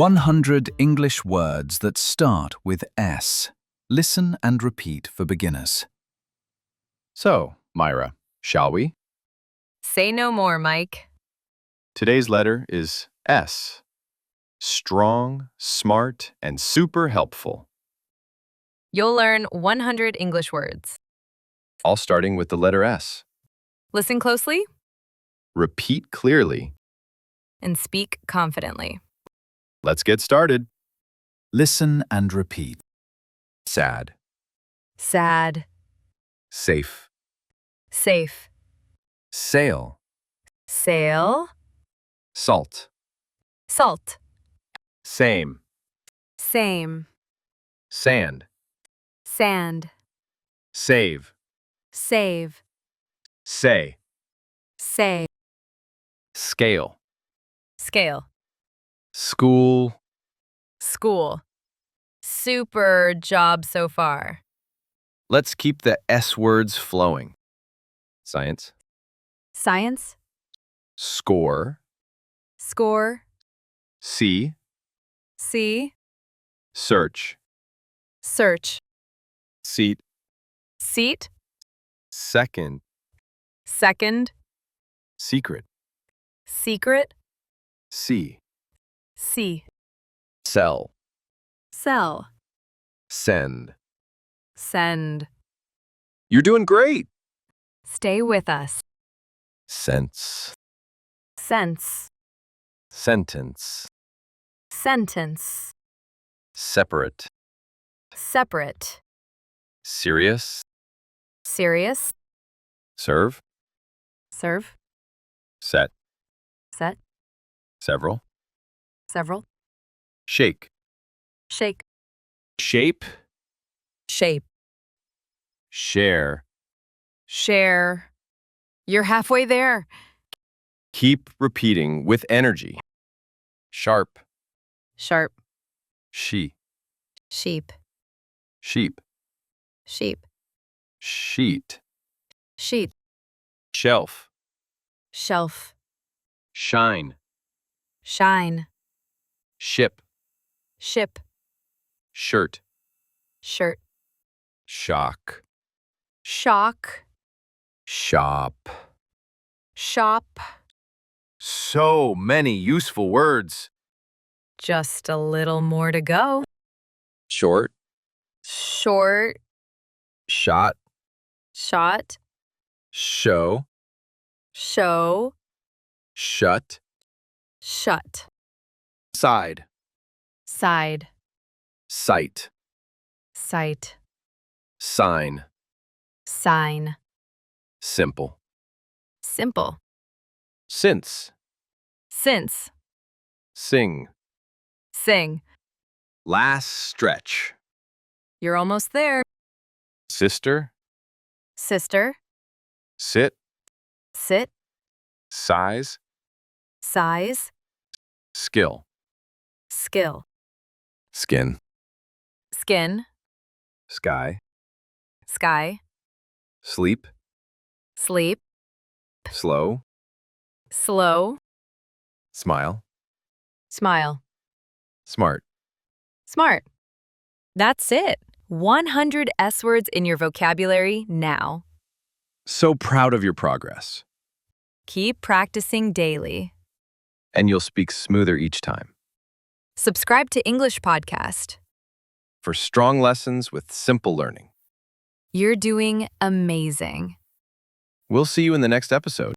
100 English words that start with S. Listen and repeat for beginners. So, Myra, shall we? Say no more, Mike. Today's letter is S. Strong, smart, and super helpful. You'll learn 100 English words. All starting with the letter S. Listen closely Repeat clearly. and speak confidently. Let's get started. Listen and repeat. Sad, Sad, safe, safe, sail, sail, salt, salt, same, same, sand, sand, save, save, say, say, scale, scale, school, school. Super job so far. Let's keep the S words flowing. Science, Science, score, score, see, see, search, search, seat, seat, second, second, secret, secret, see, see, sell, sell, send. send. You're doing great. Stay with us. Sense, Sense, sentence, sentence, separate, separate, serious, serious, serve, serve, set, set, several, several, shake, shake, shape, shape, share. share. You're halfway there. Keep repeating with energy. Sharp, Sharp, she, sheep, sheep, sheep, sheet, sheet, shelf, shelf, shine, shine, ship, ship, shirt, shirt, shock, shock, shop. shop. So many useful words. Just a little more to go. Short, Short, shot, shot, show, show, shut, shut, side, side, sight, sight, sign, sign, simple, simple, since, since, sing, sing. last stretch, You're almost there. sister, Sister, sit, sit, size, size, skill, skill, skin, skin, sky, sky, sleep, sleep, slow, slow, smile, smile, smart. smart. That's it. 100 S words in your vocabulary now. So proud of your progress. Keep practicing daily. And you'll speak smoother each time. Subscribe to English Podcast. For strong lessons with simple learning. You're doing amazing. We'll see you in the next episode.